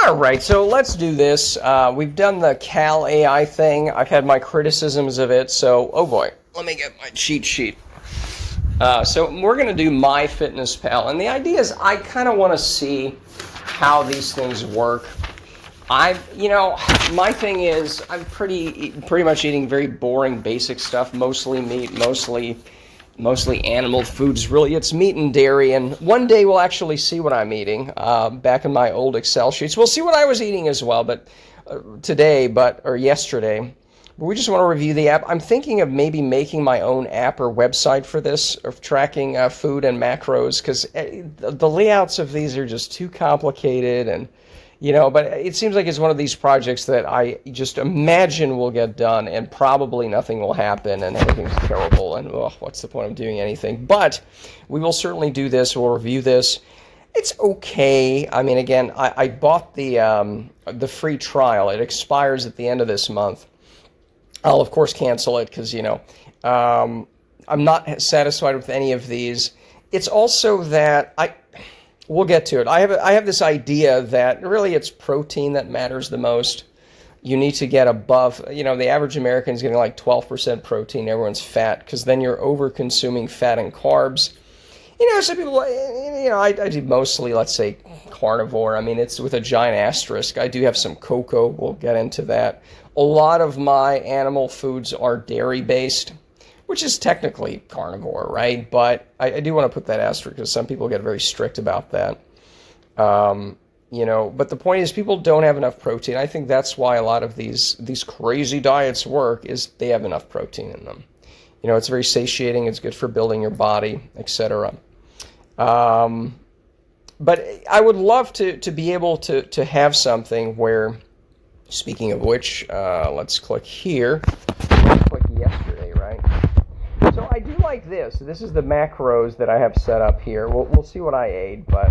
All right, so let's do this. We've done the Cal AI thing. I've had my criticisms of it, so, oh boy, let me get my cheat sheet. So we're going to do MyFitnessPal, and the idea is I kind of want to see how these things work. My thing is I'm pretty much eating very boring, basic stuff, mostly meat, mostly animal foods. Really, it's meat and dairy, and one day we'll actually see what I'm eating. Back in my old Excel sheets, we'll see what I was eating as well, but yesterday. But we just want to review the app. I'm thinking of maybe making my own app or website for this, of tracking food and macros, because the layouts of these are just too complicated, and but it seems like it's one of these projects that I just imagine will get done, and probably nothing will happen, and everything's terrible, and what's the point of doing anything? But we will certainly do this. We'll review this. It's okay. I mean, again, I bought the free trial. It expires at the end of this month. I'll, of course, cancel it because, I'm not satisfied with any of these. It's also that we'll get to it. I have this idea that really it's protein that matters the most. You need to get above, the average American is getting like 12% protein. Everyone's fat because then you're over-consuming fat and carbs. Some people, I do mostly, let's say, carnivore. I mean, it's with a giant asterisk. I do have some cocoa. We'll get into that. A lot of my animal foods are dairy-based, which is technically carnivore, right? But I do want to put that asterisk because some people get very strict about that. But the point is people don't have enough protein. I think that's why a lot of these crazy diets work, is they have enough protein in them. It's very satiating. It's good for building your body, etc. But I would love to be able to have something where, speaking of which, let's click here. Click yesterday, right? So I do like this. This is the macros that I have set up here. We'll see what I ate, but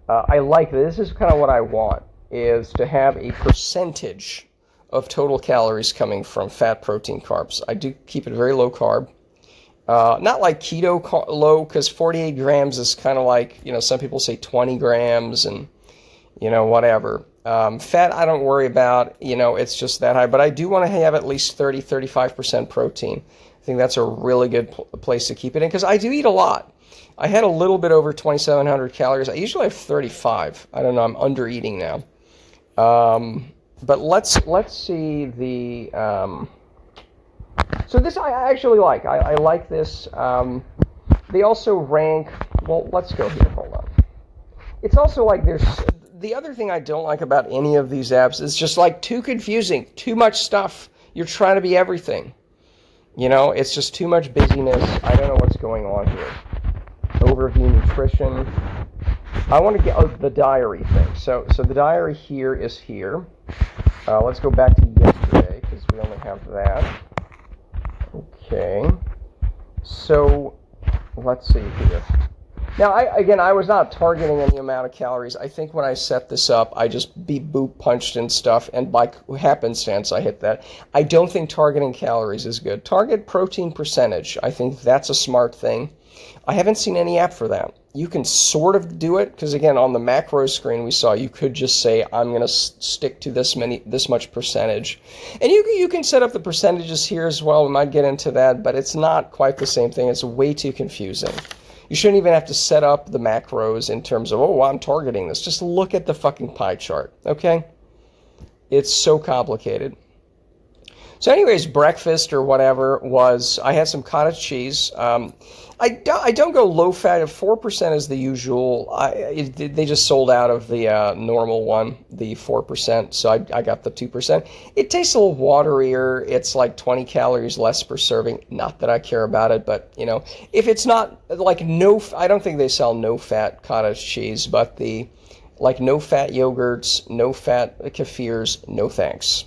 I like this. This is kind of what I want, is to have a percentage of total calories coming from fat, protein, carbs. I do keep it very low carb. Not like keto low, because 48 grams is kind of like, some people say 20 grams and, whatever. Fat, I don't worry about, it's just that high. But I do want to have at least 35% protein. I think that's a really good place to keep it in, because I do eat a lot. I had a little bit over 2,700 calories. I usually have 35. I don't know, I'm under eating now. But let's see the... So this I actually like. I like this. They also rank... Well, let's go here. Hold on. It's also like there's... The other thing I don't like about any of these apps is just like too confusing. Too much stuff. You're trying to be everything. It's just too much busyness. I don't know what's going on here. Overview nutrition. I want to get the diary thing. So the diary here is here. Let's go back to yesterday because we only have that. Okay. So let's see here. Now, I was not targeting any amount of calories. I think when I set this up, I just beep boop punched in stuff, and by happenstance, I hit that. I don't think targeting calories is good. Target protein percentage. I think that's a smart thing. I haven't seen any app for that. You can sort of do it, because again, on the macro screen we saw, you could just say, I'm going to stick to this much percentage. And you can set up the percentages here as well. We might get into that, but it's not quite the same thing. It's way too confusing. You shouldn't even have to set up the macros in terms of, I'm targeting this. Just look at the fucking pie chart, okay? It's so complicated. So anyways, breakfast or whatever was, I had some cottage cheese. I don't go low fat. 4% is the usual. They just sold out of the normal one, the 4%, so I got the 2%. It tastes a little waterier. It's like 20 calories less per serving. Not that I care about it, but, if it's not like I don't think they sell no-fat cottage cheese, but the like no-fat yogurts, no-fat kefirs, no thanks.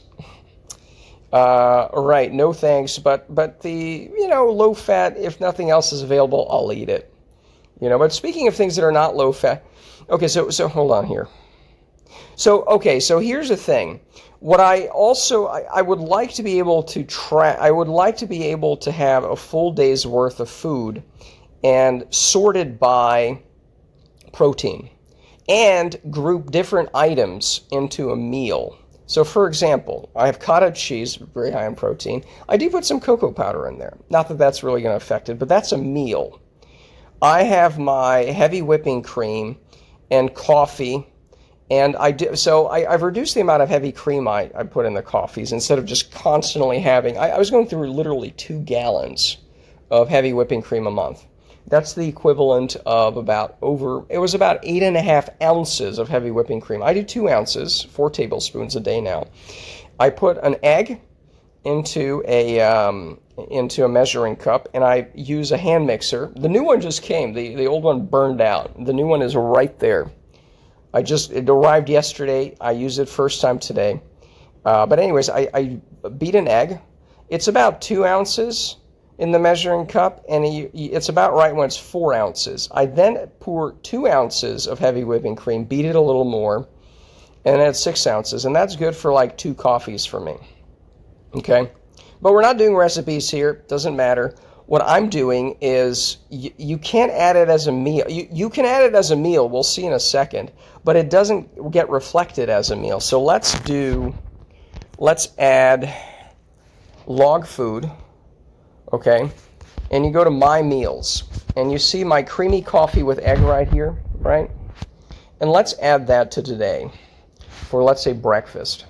Right, no thanks, but the, low fat, if nothing else is available, I'll eat it. But speaking of things that are not low fat, okay, so hold on here. So here's the thing. What I would like to be able to I would like to be able to have a full day's worth of food and sorted by protein. and group different items into a meal. So for example, I have cottage cheese, very high in protein. I do put some cocoa powder in there. Not that that's really going to affect it, but that's a meal. I have my heavy whipping cream and coffee, and I've reduced the amount of heavy cream I put in the coffees instead of just constantly having. I was going through literally 2 gallons of heavy whipping cream a month. That's the equivalent of about 8.5 ounces of heavy whipping cream. I do 2 ounces, 4 tablespoons a day now. I put an egg into a measuring cup, and I use a hand mixer. The new one just came. The old one burned out. The new one is right there. It arrived yesterday. I used it first time today. But anyways, I beat an egg. It's about 2 ounces in the measuring cup, and it's about right when it's 4 ounces. I then pour 2 ounces of heavy whipping cream, beat it a little more, and then it's 6 ounces, and that's good for like 2 coffees for me. Okay? But we're not doing recipes here. Doesn't matter. What I'm doing is you can't add it as a meal. You can add it as a meal. We'll see in a second. But it doesn't get reflected as a meal. So let's add log food. Okay? And you go to My Meals. And you see my creamy coffee with egg right here, right? And let's add that to today for, let's say, breakfast.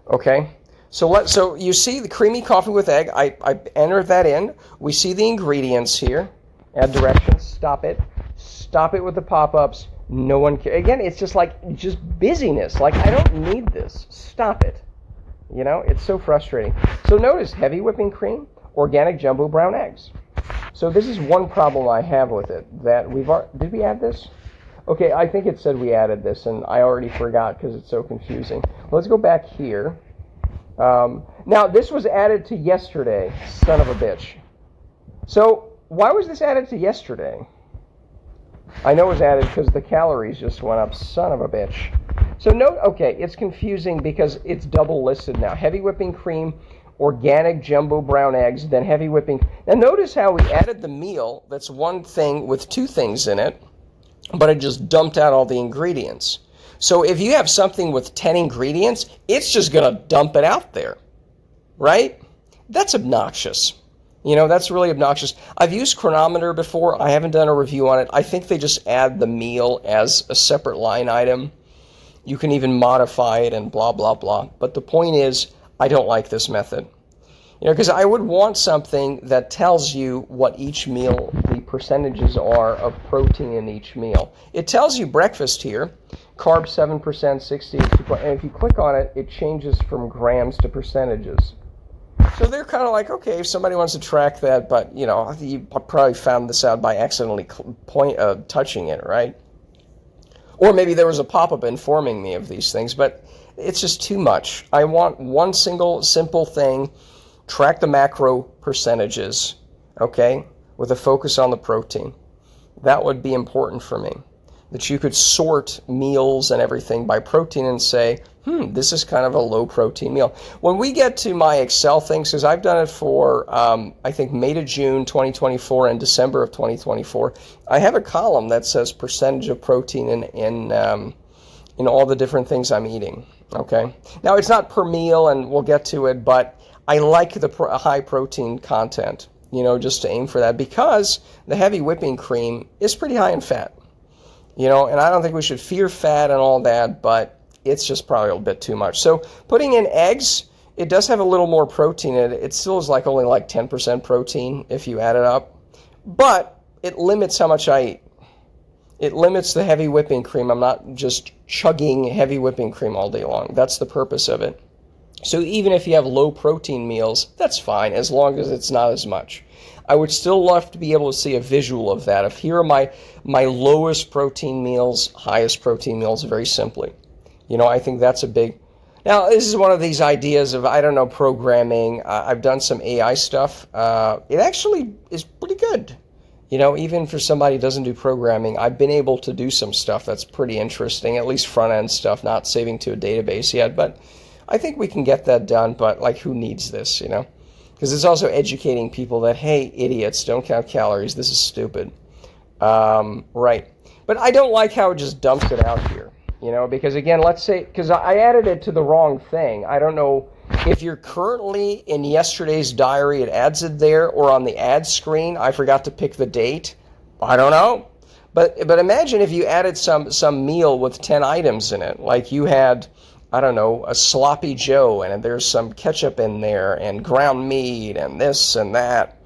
Okay? So you see the creamy coffee with egg. I enter that in. We see the ingredients here. Add directions. Stop it. Stop it with the pop-ups. No one cares. Again, it's just busyness. Like, I don't need this. Stop it. You know, it's so frustrating. So notice heavy whipping cream, organic jumbo brown eggs. So this is one problem I have with it. Did we add this? Okay, I think it said we added this, and I already forgot because it's so confusing. Let's go back here. Now, this was added to yesterday, son of a bitch. So, why was this added to yesterday? I know it was added because the calories just went up, son of a bitch. So, note, okay, it's confusing because it's double listed now. Heavy whipping cream, organic jumbo brown eggs, then heavy whipping. Now, notice how we added the meal that's one thing with 2 things in it, but it just dumped out all the ingredients. So if you have something with 10 ingredients, it's just going to dump it out there, right? That's obnoxious. You know, that's really obnoxious. I've used Chronometer before. I haven't done a review on it. I think they just add the meal as a separate line item. You can even modify it and blah, blah, blah. But the point is, I don't like this method. You know, because I would want something that tells you what each meal, the percentages are of protein in each meal. It tells you breakfast here, carbs 7%, 60, and if you click on it, it changes from grams to percentages. So they're kind of like, okay, if somebody wants to track that, but, you know, you probably found this out by accidentally touching it, right? Or maybe there was a pop-up informing me of these things, but it's just too much. I want one single, simple thing. Track the macro percentages, okay, with a focus on the protein. That would be important for me. That you could sort meals and everything by protein and say, this is kind of a low protein meal. When we get to my Excel things, because I've done it for, I think, May to June 2024 and December of 2024, I have a column that says percentage of protein in all the different things I'm eating, okay? Now, it's not per meal, and we'll get to it, but I like the high protein content, you know, just to aim for that, because the heavy whipping cream is pretty high in fat, you know, and I don't think we should fear fat and all that, but it's just probably a bit too much. So putting in eggs, it does have a little more protein in it. It still is only 10% protein if you add it up, but it limits how much I eat. It limits the heavy whipping cream. I'm not just chugging heavy whipping cream all day long. That's the purpose of it. So even if you have low protein meals, that's fine, as long as it's not as much. I would still love to be able to see a visual of that. If here are my lowest protein meals, highest protein meals, very simply. You know, I think that's a big... Now, this is one of these ideas of, I don't know, programming. I've done some AI stuff. It actually is pretty good. You know, even for somebody who doesn't do programming, I've been able to do some stuff that's pretty interesting, at least front-end stuff, not saving to a database yet, but I think we can get that done, but, who needs this, you know? Because it's also educating people that, hey, idiots, don't count calories. This is stupid. Right. But I don't like how it just dumps it out here, because again, let's say, because I added it to the wrong thing. I don't know if you're currently in yesterday's diary, it adds it there, or on the ad screen, I forgot to pick the date. I don't know. But imagine if you added some meal with 10 items in it, like you had, I don't know, a sloppy Joe, and there's some ketchup in there, and ground meat, and this and that.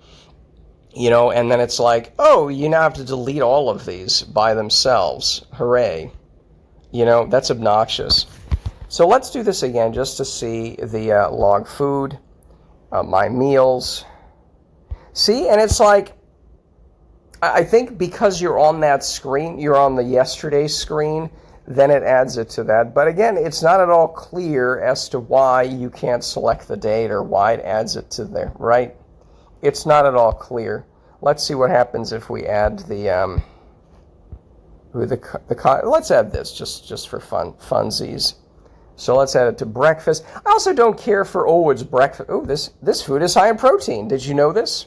And then it's like, oh, you now have to delete all of these by themselves. Hooray. That's obnoxious. So let's do this again just to see the log food, my meals. See, and it's like, I think because you're on that screen, you're on the yesterday screen, then it adds it to that. But again, it's not at all clear as to why you can't select the date or why it adds it to there, right? It's not at all clear. Let's see what happens if we add the let's add this just for funsies. So let's add it to breakfast. I also don't care for, it's breakfast. Oh, this food is high in protein. Did you know this?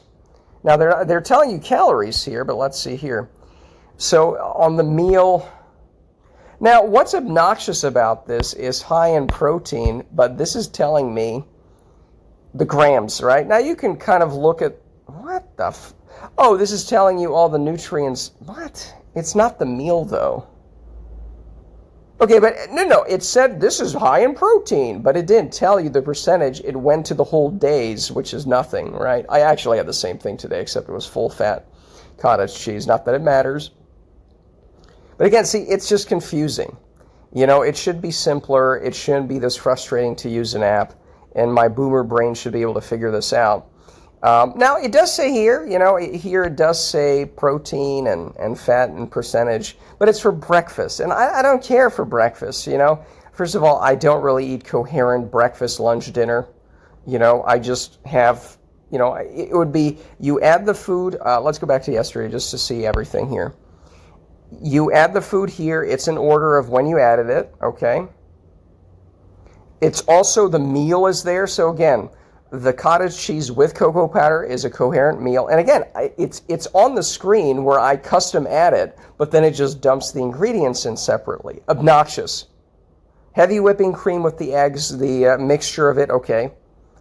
Now they're telling you calories here, but let's see here. So on the meal. Now what's obnoxious about this is high in protein, but this is telling me the grams, right? Now you can kind of look at, what the this is telling you all the nutrients. What? It's not the meal though. Okay, but no, it said this is high in protein, but it didn't tell you the percentage. It went to the whole days, which is nothing, right? I actually had the same thing today, except it was full-fat cottage cheese. Not that it matters. But again, see, it's just confusing. It should be simpler. It shouldn't be this frustrating to use an app, and my boomer brain should be able to figure this out. Now, it does say here, here it does say protein and fat and percentage, but it's for breakfast. And I don't care for breakfast, First of all, I don't really eat coherent breakfast, lunch, dinner. I just have, it would be, you add the food. Let's go back to yesterday just to see everything here. You add the food here. It's in order of when you added it, okay? It's also, the meal is there. So again, the cottage cheese with cocoa powder is a coherent meal. And again, it's on the screen where I custom add it, but then it just dumps the ingredients in separately. Obnoxious. Heavy whipping cream with the eggs, the mixture of it, okay.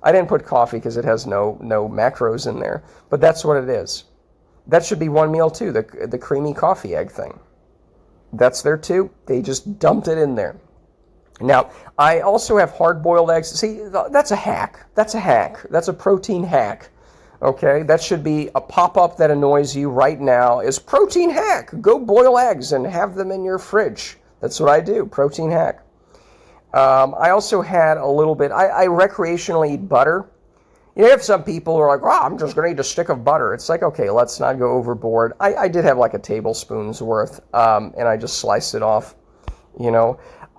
I didn't put coffee because it has no macros in there, but that's what it is. That should be one meal too, the creamy coffee egg thing. That's there too. They just dumped it in there. Now, I also have hard-boiled eggs. See, that's a hack. That's a protein hack. Okay? That should be a pop-up that annoys you right now is protein hack. Go boil eggs and have them in your fridge. That's what I do, protein hack. I also had a little bit, I recreationally eat butter. You have some people who are like, I'm just going to eat a stick of butter. It's like, okay, let's not go overboard. I did have like a tablespoon's worth, and I just sliced it off,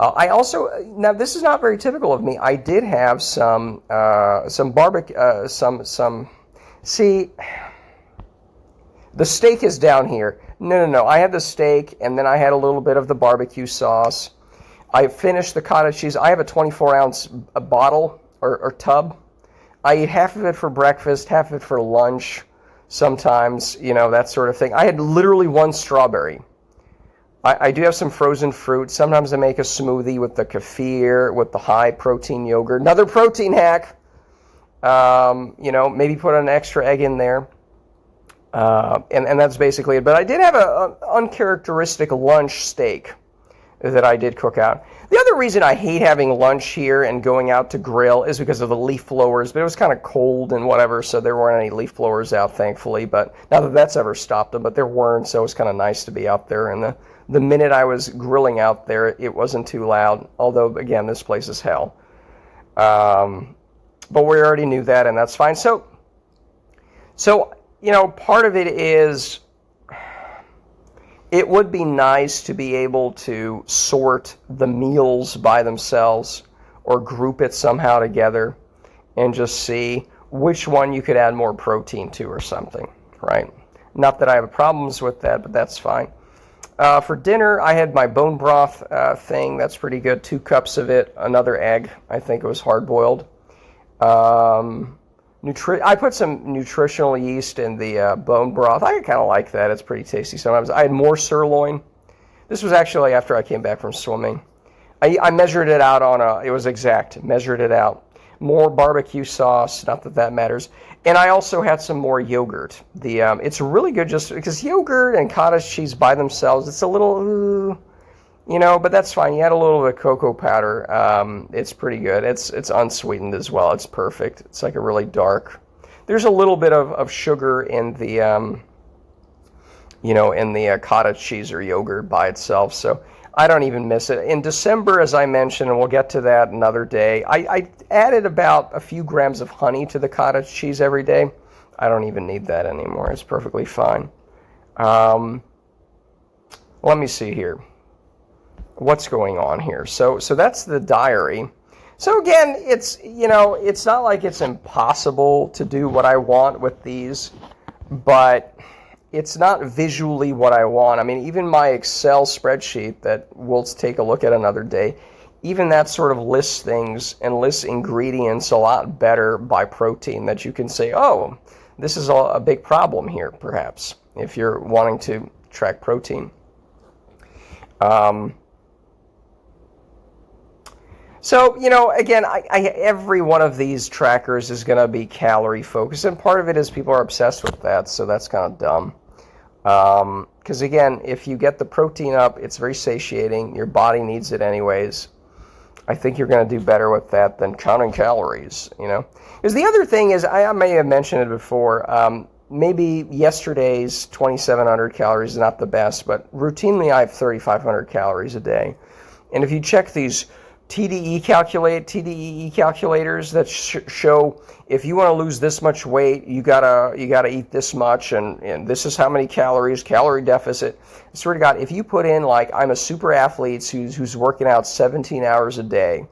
I also, now this is not very typical of me. I did have some barbecue, see, the steak is down here. No. I had the steak, and then I had a little bit of the barbecue sauce. I finished the cottage cheese. I have a 24-ounce bottle or tub. I eat half of it for breakfast, half of it for lunch, sometimes, that sort of thing. I had literally one strawberry. I do have some frozen fruit. Sometimes I make a smoothie with the kefir, with the high-protein yogurt. Another protein hack. Maybe put an extra egg in there. And that's basically it. But I did have an uncharacteristic lunch steak that I did cook out. The other reason I hate having lunch here and going out to grill is because of the leaf blowers. But it was kind of cold and whatever, so there weren't any leaf blowers out, thankfully. But not that that's ever stopped them, but there weren't, so it was kind of nice to be out there. And the minute I was grilling out there, it wasn't too loud. Although, again, this place is hell. But we already knew that, and that's fine. So part of it is, it would be nice to be able to sort the meals by themselves or group it somehow together and just see which one you could add more protein to or something, right? Not that I have problems with that, but that's fine. For dinner, I had my bone broth thing. That's pretty good. 2 cups of it. Another egg. I think it was hard-boiled. I put some nutritional yeast in the bone broth. I kind of like that. It's pretty tasty sometimes. I had more sirloin. This was actually after I came back from swimming. I measured it out it was exact, measured it out. More barbecue sauce, not that that matters. And I also had some more yogurt. It's really good just because yogurt and cottage cheese by themselves, it's a little, but that's fine. You add a little bit of cocoa powder. It's pretty good. It's unsweetened as well. It's perfect. It's like a really dark. There's a little bit of sugar in the, in the cottage cheese or yogurt by itself. So I don't even miss it. In December, as I mentioned, and we'll get to that another day, I added about a few grams of honey to the cottage cheese every day. I don't even need that anymore. It's perfectly fine. Let me see here. What's going on here? So that's the diary. So again, it's not like it's impossible to do what I want with these, but it's not visually what I want. I mean, even my Excel spreadsheet that we'll take a look at another day, even that sort of lists things and lists ingredients a lot better by protein, that you can say, oh, this is a big problem here, perhaps, if you're wanting to track protein. So, again, every one of these trackers is going to be calorie focused, and part of it is people are obsessed with that, so that's kind of dumb. Because, again, if you get the protein up, it's very satiating. Your body needs it anyways. I think you're going to do better with that than counting calories, Because the other thing is, I may have mentioned it before, maybe yesterday's 2,700 calories is not the best, but routinely I have 3,500 calories a day. And if you check these TDE calculators that show if you want to lose this much weight, you gotta eat this much, and this is how many calories, calorie deficit. I swear to God, if you put in, like, I'm a super athlete who's working out 17 hours a day,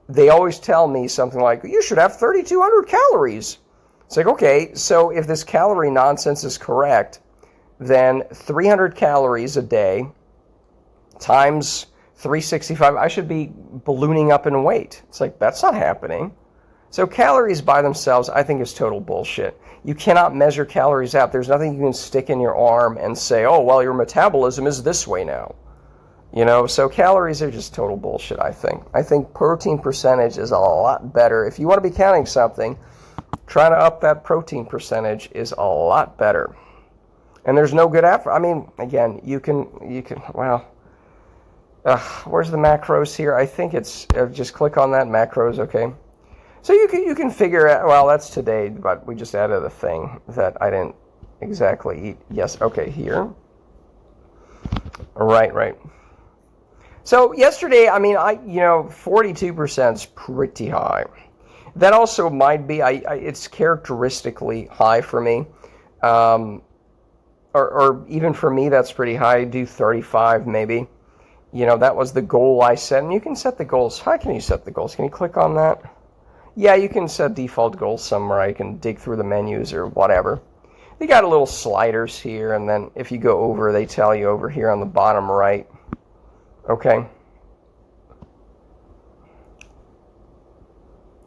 they always tell me something like, you should have 3,200 calories. It's like, okay, so if this calorie nonsense is correct, then 300 calories a day times 365, I should be ballooning up in weight. It's like, that's not happening. So calories by themselves, I think, is total bullshit. You cannot measure calories out. There's nothing you can stick in your arm and say, oh, well, your metabolism is this way now. So calories are just total bullshit, I think. I think protein percentage is a lot better. If you want to be counting something, trying to up that protein percentage is a lot better. And there's no good app. I mean, again, you can, well, where's the macros here? I think it's just click on that macros, okay? So you can figure out, well, that's today, but we just added a thing that I didn't exactly eat. Yes, okay, here. Right. So yesterday, I mean, 42% is pretty high. That also might be, it's characteristically high for me. Or even for me, that's pretty high. I do 35 maybe. That was the goal I set. And you can set the goals. How can you set the goals? Can you click on that? Yeah, you can set default goals somewhere. You can dig through the menus or whatever. They got a little sliders here, and then if you go over, they tell you over here on the bottom right. Okay.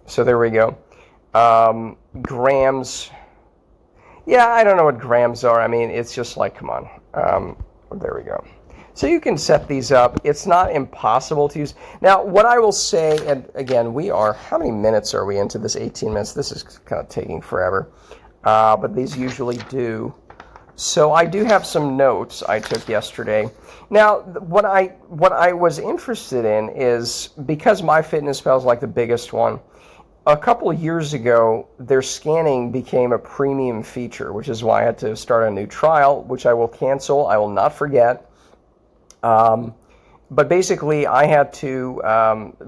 So there we go. Grams. Yeah, I don't know what grams are. I mean, it's just like, come on. There we go. So you can set these up. It's not impossible to use. Now, what I will say, and again, how many minutes are we into this? 18 minutes. This is kind of taking forever. But these usually do. So I do have some notes I took yesterday. Now, what I was interested in is, because MyFitnessPal is like the biggest one, a couple of years ago, their scanning became a premium feature, which is why I had to start a new trial, which I will cancel. I will not forget. But basically, I had to,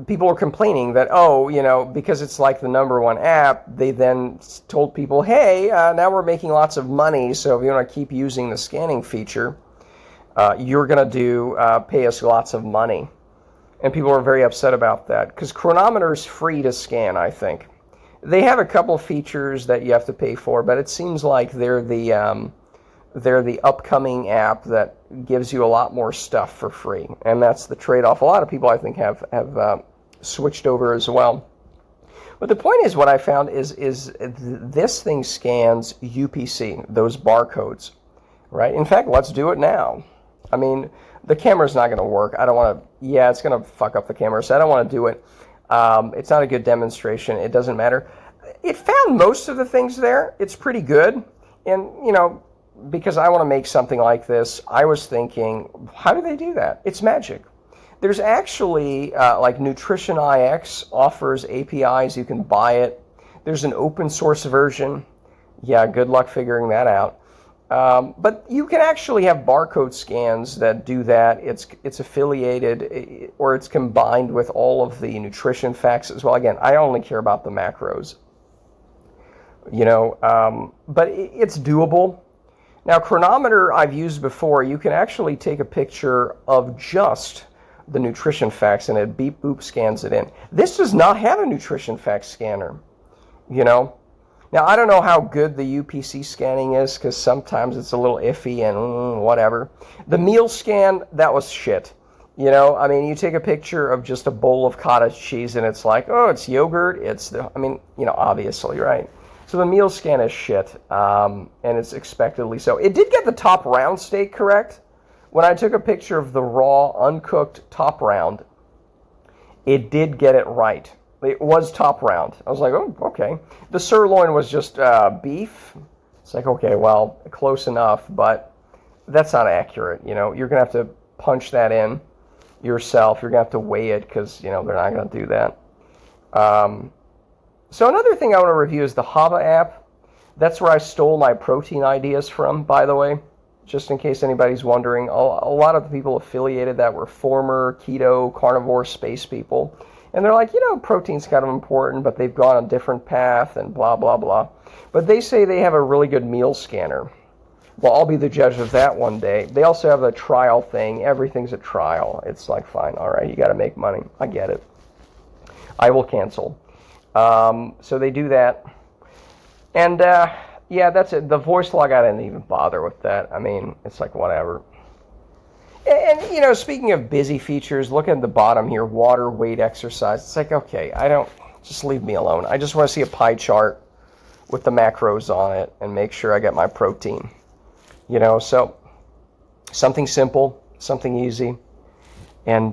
people were complaining that, because it's like the #1 app, they then told people, hey, now we're making lots of money, so if you want to keep using the scanning feature, you're going to pay us lots of money. And people were very upset about that, because Chronometer is free to scan, I think. They have a couple features that you have to pay for, but it seems like they're the upcoming app that gives you a lot more stuff for free, and that's the trade-off. A lot of people, I think, have switched over as well. But the point is, what I found is this thing scans UPC, those barcodes, right? In fact, let's do it now. I mean, the camera's not going to work. I don't want to, yeah, it's going to fuck up the camera, so I don't want to do it. It's not a good demonstration. It doesn't matter. It found most of the things there. It's pretty good. And, you know, because I want to make something like this, I was thinking, how do they do that? It's magic. There's actually, like Nutrition IX offers APIs. You can buy it. There's an open source version. Yeah, good luck figuring that out. But you can actually have barcode scans that do that. It's affiliated, or it's combined with all of the nutrition facts as well. Again, I only care about the macros. You know, but it's doable. Now, Chronometer I've used before. You can actually take a picture of just the nutrition facts and it beep boop scans it in. This does not have a nutrition facts scanner, you know. Now, I don't know how good the UPC scanning is because sometimes it's a little iffy and whatever. The meal scan, that was shit. You know, I mean, you take a picture of just a bowl of cottage cheese and it's like, oh, it's yogurt. I mean, you know, obviously, right? So the meal scan is shit, and it's expectedly so. It did get the top round steak correct. When I took a picture of the raw, uncooked top round, it did get it right. It was top round. I was like, oh, okay. The sirloin was just beef. It's like, okay, well, close enough, but that's not accurate. You know, you're going to have to punch that in yourself. You're going to have to weigh it because, you know, they're not going to do that. So another thing I want to review is the Hava app. That's where I stole my protein ideas from, by the way, just in case anybody's wondering. A lot of the people affiliated that were former keto, carnivore, space people. And they're like, you know, protein's kind of important, but they've gone a different path and blah, blah, blah. But they say they have a really good meal scanner. Well, I'll be the judge of that one day. They also have a trial thing. Everything's a trial. It's like, fine, all right, you got to make money. I get it. I will cancel. So they do that. And, yeah, that's it. The voice log, I didn't even bother with that. I mean, it's like, whatever. And, you know, speaking of busy features, look at the bottom here, water, weight, exercise. It's like, okay, just leave me alone. I just want to see a pie chart with the macros on it and make sure I get my protein. You know, so something simple, something easy. And,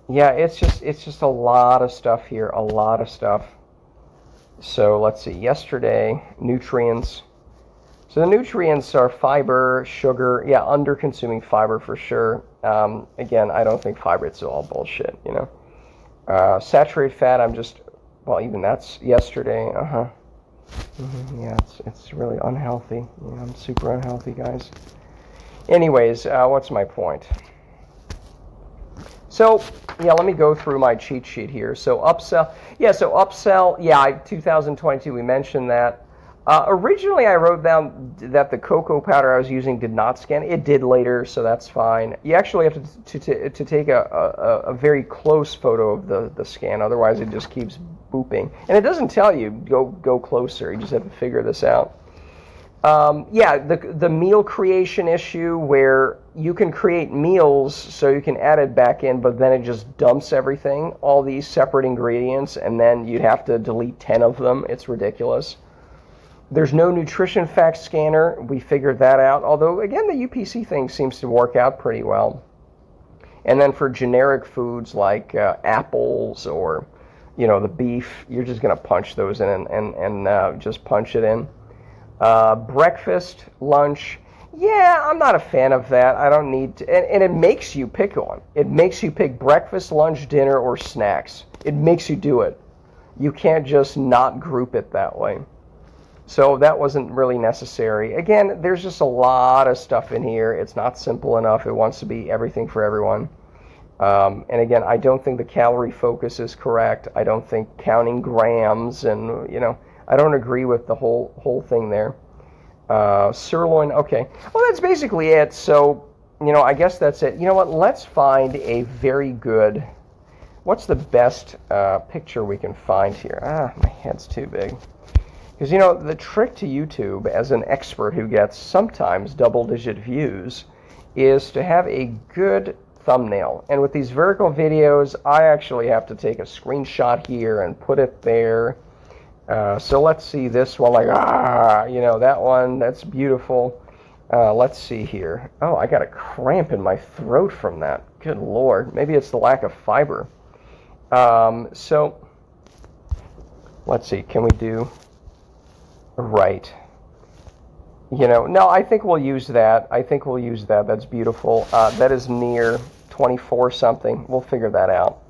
yeah, it's just a lot of stuff here, a lot of stuff. So let's see, yesterday, nutrients. So the nutrients are fiber, sugar, yeah, under-consuming fiber for sure. Again, I don't think fiber, it's all bullshit, you know. Saturated fat, well, even that's yesterday, yeah, it's really unhealthy. Yeah, I'm super unhealthy, guys. Anyways, what's my point? So, yeah, let me go through my cheat sheet here. So upsell, yeah, 2022, we mentioned that. Originally, I wrote down that the cocoa powder I was using did not scan. It did later, so that's fine. You actually have to take a very close photo of the scan, otherwise it just keeps booping. And it doesn't tell you, go closer. You just have to figure this out. Yeah, the meal creation issue where you can create meals so you can add it back in, but then it just dumps everything, all these separate ingredients, and then you'd have to delete 10 of them. It's ridiculous. There's no nutrition facts scanner. We figured that out. Although, again, the UPC thing seems to work out pretty well. And then for generic foods like apples or, you know, the beef, you're just going to punch those in and just punch it in. Breakfast, lunch, yeah, I'm not a fan of that. I don't need to, and it makes you pick one. It makes you pick breakfast, lunch, dinner, or snacks. It makes you do it. You can't just not group it that way. So that wasn't really necessary. Again, there's just a lot of stuff in here. It's not simple enough. It wants to be everything for everyone. And again, I don't think the calorie focus is correct. I don't think counting grams and, you know, I don't agree with the whole thing there. Sirloin, okay. Well, that's basically it. So, you know, I guess that's it. You know what? Let's find a very good, what's the best picture we can find here? My head's too big. Because, you know, the trick to YouTube, as an expert who gets sometimes double-digit views, is to have a good thumbnail. And with these vertical videos, I actually have to take a screenshot here and put it there. So let's see this one, like, you know, that one, that's beautiful. Let's see here. Oh, I got a cramp in my throat from that. Good Lord. Maybe it's the lack of fiber. So, let's see. Can we do... Right. No, I think we'll use that. That's beautiful. That is near 24 something. We'll figure that out.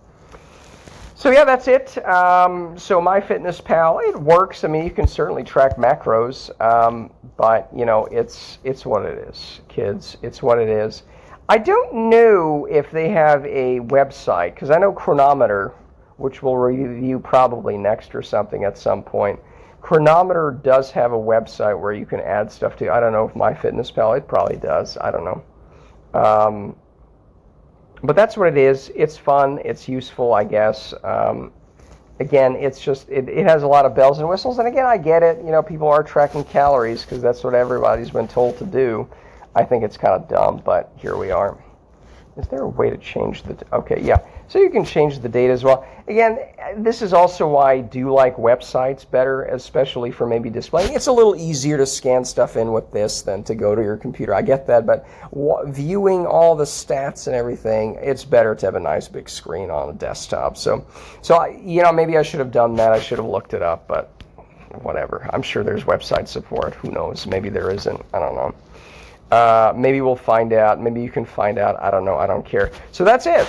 So yeah, that's it. So MyFitnessPal, it works. I mean, you can certainly track macros, but it's what it is, kids. It's what it is. I don't know if they have a website, because I know Chronometer, which we'll review probably next or something at some point. Chronometer does have a website where you can add stuff to. I don't know if MyFitnessPal, it probably does. I don't know. But that's what it is. It's fun. It's useful, I guess. Again, it's just, it has a lot of bells and whistles. And again, I get it. People are tracking calories because that's what everybody's been told to do. I think it's kind of dumb, but here we are. Is there a way to change the... Okay, yeah. So you can change the date as well. Again, this is also why I do like websites better, especially for maybe displaying. It's a little easier to scan stuff in with this than to go to your computer. I get that, but viewing all the stats and everything, it's better to have a nice big screen on a desktop. So maybe I should have done that. I should have looked it up, but whatever. I'm sure there's website support. Who knows? Maybe there isn't. I don't know. Maybe we'll find out. Maybe you can find out. I don't know. I don't care. So that's it.